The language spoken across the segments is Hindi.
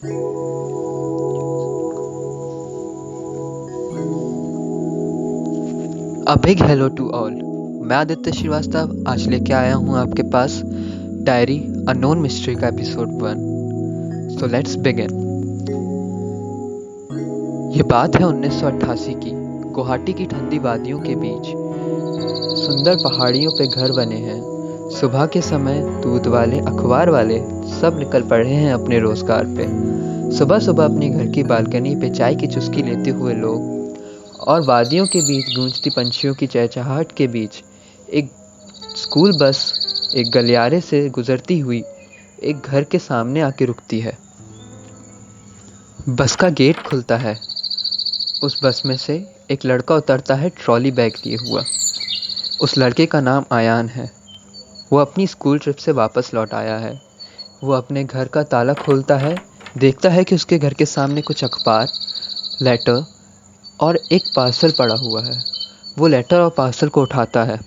A big hello to all. मैं आदित्य श्रीवास्तव आज लेके आया हूँ आपके पास डायरी अननोन मिस्ट्री का एपिसोड 1। So let's begin. ये बात है 1988 की। गुवाहाटी की ठंडी वादियों के बीच सुंदर पहाड़ियों पे घर बने हैं। सुबह के समय दूध वाले, अखबार वाले सब निकल पड़े हैं अपने रोजगार पे। सुबह सुबह अपने घर की बालकनी पे चाय की चुस्की लेते हुए लोग, और वादियों के बीच गूंजती पंछियों की चहचहाहट के बीच एक स्कूल बस एक गलियारे से गुजरती हुई एक घर के सामने आके रुकती है। बस का गेट खुलता है। उस बस में से एक लड़का उतरता है, ट्रॉली बैग लिए हुआ। उस लड़के का नाम आयान है। वो अपनी स्कूल ट्रिप से वापस लौट आया है। वो अपने घर का ताला खोलता है, देखता है कि उसके घर के सामने कुछ अखबार, लेटर और एक पार्सल पड़ा हुआ है। वो लेटर और पार्सल को उठाता है।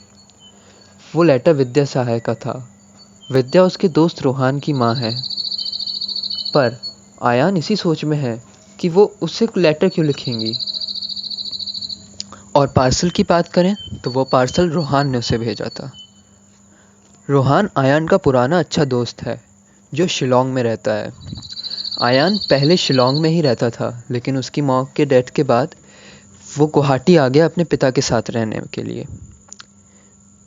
वो लेटर विद्या सहाय का था। विद्या उसके दोस्त रोहान की माँ है। पर आयान इसी सोच में है कि वो उससे लेटर क्यों लिखेंगी। और पार्सल की बात करें तो वो पार्सल रोहान ने उसे भेजा था। रोहान आयान का पुराना अच्छा दोस्त है जो शिलोंग में रहता है। आयान पहले शिलोंग में ही रहता था, लेकिन उसकी माँ के डेथ के बाद वो गुवाहाटी आ गया अपने पिता के साथ रहने के लिए।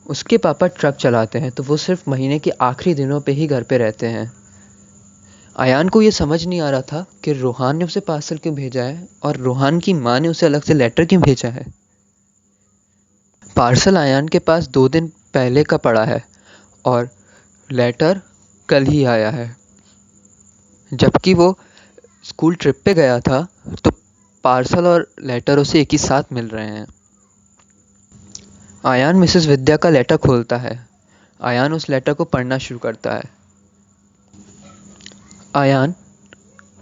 उसके पापा ट्रक चलाते हैं, तो वो सिर्फ महीने के आखिरी दिनों पे ही घर पे रहते हैं। आयान को ये समझ नहीं आ रहा था कि रोहान ने उसे पार्सल क्यों भेजा है और रोहान की माँ ने उसे अलग से लेटर क्यों भेजा है। पार्सल आयान के पास 2 दिन पहले का पड़ा है और लेटर कल ही आया है। जबकि वो स्कूल ट्रिप पे गया था, तो पार्सल और लेटर उसे एक ही साथ मिल रहे हैं। आयान मिसेस विद्या का लेटर खोलता है। आयान उस लेटर को पढ़ना शुरू करता है। आयान,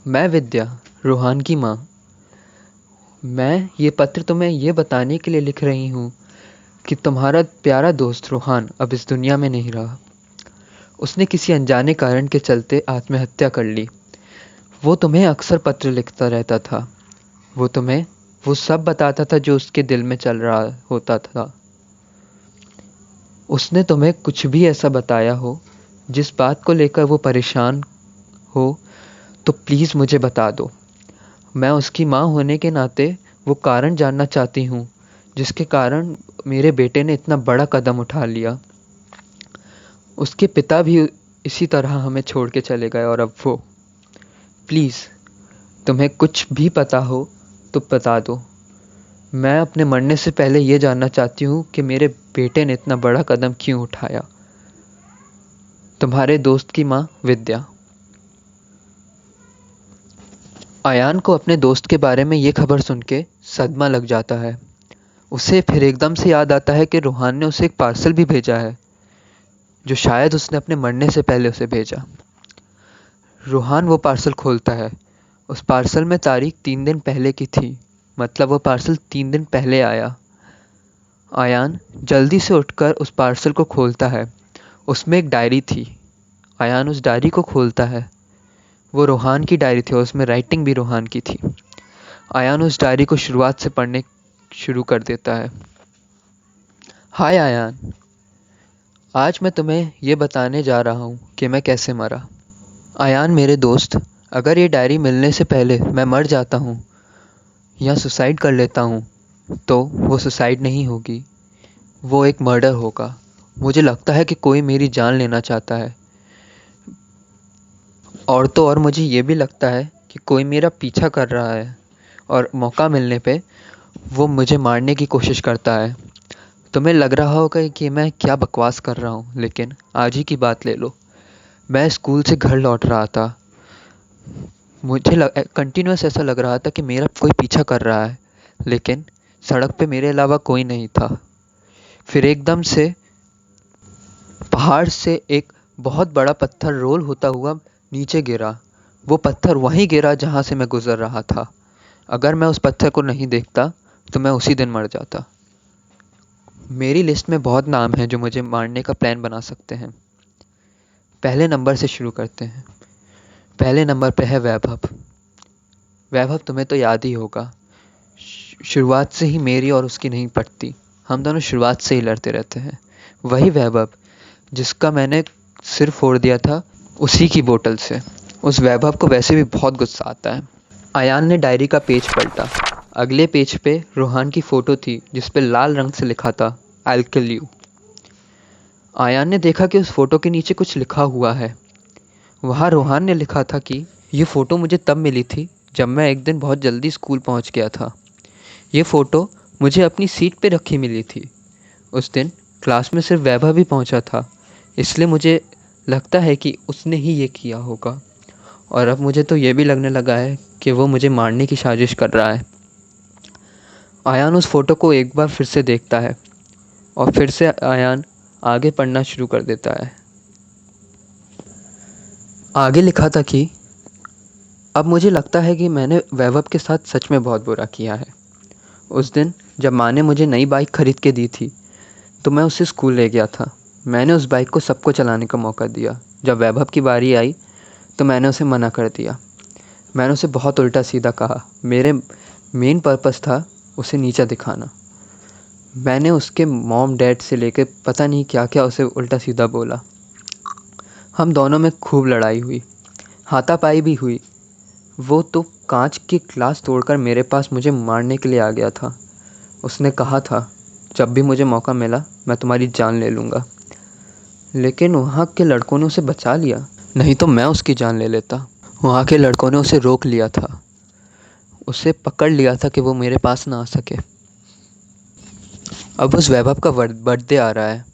मैं विद्या, रोहान की माँ, मैं ये पत्र तुम्हें ये बताने के लिए लिख रही हूँ कि तुम्हारा प्यारा दोस्त रोहान अब इस दुनिया में नहीं रहा। उसने किसी अनजाने कारण के चलते आत्महत्या कर ली। वो तुम्हें अक्सर पत्र लिखता रहता था। वो तुम्हें वो सब बताता था जो उसके दिल में चल रहा होता था। उसने तुम्हें कुछ भी ऐसा बताया हो जिस बात को लेकर वो परेशान हो, तो प्लीज़ मुझे बता दो। मैं उसकी माँ होने के नाते वो कारण जानना चाहती हूँ जिसके कारण मेरे बेटे ने इतना बड़ा कदम उठा लिया। उसके पिता भी इसी तरह हमें छोड़ के चले गए, और अब वो, प्लीज़ तुम्हें कुछ भी पता हो तो बता दो। मैं अपने मरने से पहले ये जानना चाहती हूँ कि मेरे बेटे ने इतना बड़ा कदम क्यों उठाया। तुम्हारे दोस्त की माँ विद्या। आयान को अपने दोस्त के बारे में ये खबर सुन के सदमा लग जाता है। उसे फिर एकदम से याद आता है कि रोहान ने उसे एक पार्सल भी भेजा है, जो शायद उसने अपने मरने से पहले उसे भेजा। रोहान वो पार्सल खोलता है। उस पार्सल में तारीख 3 दिन पहले की थी, मतलब वो पार्सल 3 दिन पहले आया। आयान जल्दी से उठकर उस पार्सल को खोलता है। उसमें एक डायरी थी। आयान उस डायरी को खोलता है। वो रोहान की डायरी थी और उसमें राइटिंग भी रोहान की थी। आयान उस डायरी को शुरुआत से पढ़ने शुरू कर देता है। हाय आयान, आज मैं तुम्हें ये बताने जा रहा हूँ कि मैं कैसे मरा। आयान मेरे दोस्त, अगर ये डायरी मिलने से पहले मैं मर जाता हूँ या सुसाइड कर लेता हूँ, तो वो सुसाइड नहीं होगी, वो एक मर्डर होगा। मुझे लगता है कि कोई मेरी जान लेना चाहता है। और तो और मुझे ये भी लगता है कि कोई मेरा पीछा कर रहा है और मौका मिलने पे वो मुझे मारने की कोशिश करता है। तुम्हें लग रहा होगा कि मैं क्या बकवास कर रहा हूँ, लेकिन आज ही की बात ले लो। मैं स्कूल से घर लौट रहा था। मुझे कंटिन्यूस ऐसा लग रहा था कि मेरा कोई पीछा कर रहा है, लेकिन सड़क पे मेरे अलावा कोई नहीं था। फिर एकदम से पहाड़ से एक बहुत बड़ा पत्थर रोल होता हुआ नीचे गिरा। वो पत्थर वहीं गिरा जहाँ से मैं गुज़र रहा था। अगर मैं उस पत्थर को नहीं देखता तो मैं उसी दिन मर जाता। मेरी लिस्ट में बहुत नाम हैं जो मुझे मारने का प्लान बना सकते हैं। पहले नंबर से शुरू करते हैं। पहले नंबर पे है वैभव। वैभव तुम्हें तो याद ही होगा, शुरुआत से ही मेरी और उसकी नहीं पटती। हम दोनों शुरुआत से ही लड़ते रहते हैं। वही वैभव जिसका मैंने सिर फोड़ दिया था उसी की बोतल से। उस वैभव को वैसे भी बहुत गुस्सा आता है। अयान ने डायरी का पेज पलटा। अगले पेज पे रोहान की फ़ोटो थी जिस पे लाल रंग से लिखा था I will kill you. Ayan ने देखा कि उस फ़ोटो के नीचे कुछ लिखा हुआ है। वहाँ रोहान ने लिखा था कि ये फ़ोटो मुझे तब मिली थी जब मैं एक दिन बहुत जल्दी स्कूल पहुँच गया था। ये फ़ोटो मुझे अपनी सीट पे रखी मिली थी। उस दिन क्लास में सिर्फ वैभव ही पहुँचा था, इसलिए मुझे लगता है कि उसने ही ये किया होगा। और अब मुझे तो ये भी लगने लगा है कि वो मुझे मारने की साजिश कर रहा है। अयान उस फ़ोटो को एक बार फिर से देखता है और फिर से अयान आगे पढ़ना शुरू कर देता है। आगे लिखा था कि अब मुझे लगता है कि मैंने वैभव के साथ सच में बहुत बुरा किया है। उस दिन जब माँ ने मुझे नई बाइक खरीद के दी थी तो मैं उसे स्कूल ले गया था। मैंने उस बाइक को सबको चलाने का मौका दिया। जब वैभव की बारी आई तो मैंने उसे मना कर दिया। मैंने उसे बहुत उल्टा सीधा कहा। मेरे मेन पर्पस था उसे नीचा दिखाना। मैंने उसके मॉम डैड से लेकर पता नहीं क्या क्या उसे उल्टा सीधा बोला। हम दोनों में खूब लड़ाई हुई, हाथापाई भी हुई। वो तो कांच के ग्लास तोड़कर मेरे पास मुझे मारने के लिए आ गया था। उसने कहा था जब भी मुझे मौका मिला मैं तुम्हारी जान ले लूँगा। लेकिन वहाँ के लड़कों ने उसे बचा लिया, नहीं तो मैं उसकी जान ले लेता। वहाँ के लड़कों ने उसे रोक लिया था, उसे पकड़ लिया था कि वो मेरे पास ना आ सके। अब उस वैभव का बर्थडे आ रहा है।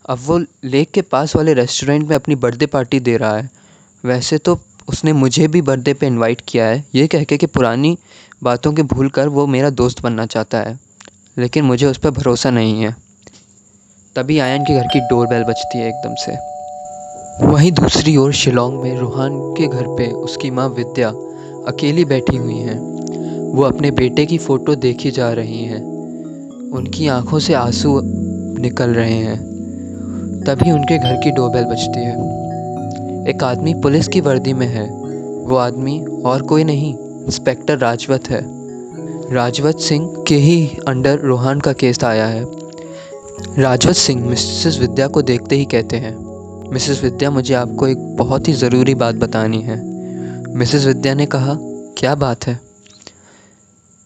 अब वो लेक के पास वाले रेस्टोरेंट में अपनी बर्थडे पार्टी दे रहा है। वैसे तो उसने मुझे भी बर्थडे पे इनवाइट किया है, ये कह के कि पुरानी बातों के भूल कर वो मेरा दोस्त बनना चाहता है, लेकिन मुझे उस पर भरोसा नहीं है। तभी आयन के घर की डोरबेल बजती है एकदम से। वहीं दूसरी ओर शिलोंग में रोहान के घर पे उसकी माँ विद्या अकेली बैठी हुई हैं। वो अपने बेटे की फ़ोटो देखी जा रही हैं। उनकी आंखों से आंसू निकल रहे हैं। तभी उनके घर की डोरबेल बजती है। एक आदमी पुलिस की वर्दी में है। वो आदमी और कोई नहीं, इंस्पेक्टर राजवत है। राजवत सिंह के ही अंडर रोहान का केस आया है। राजवत सिंह मिसेस विद्या को देखते ही कहते हैं, मिसेस विद्या, मुझे आपको एक बहुत ही ज़रूरी बात बतानी है। मिसेस विद्या ने कहा, क्या बात है?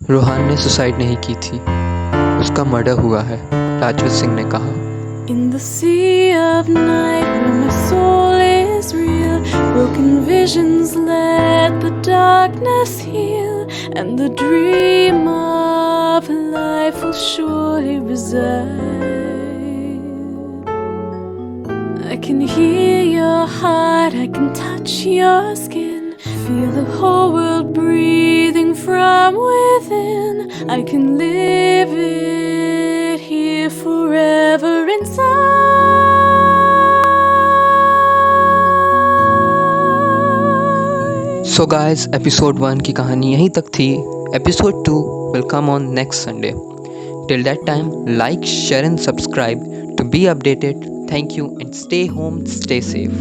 रोहान ने सुसाइड नहीं की थी, उसका मर्डर हुआ है, राजवत सिंह ने कहा। In the sea of night where my soul is real, broken visions let the darkness heal, and the dream of life will surely reside. I can hear your heart, I can touch your skin, feel the whole world breathing from within. I can live it here forever inside. So guys, episode 1 की कहानी यहीं तक थी. Episode 2 will come on next Sunday. Till that time, like, share and subscribe to be updated. Thank you and stay home, stay safe.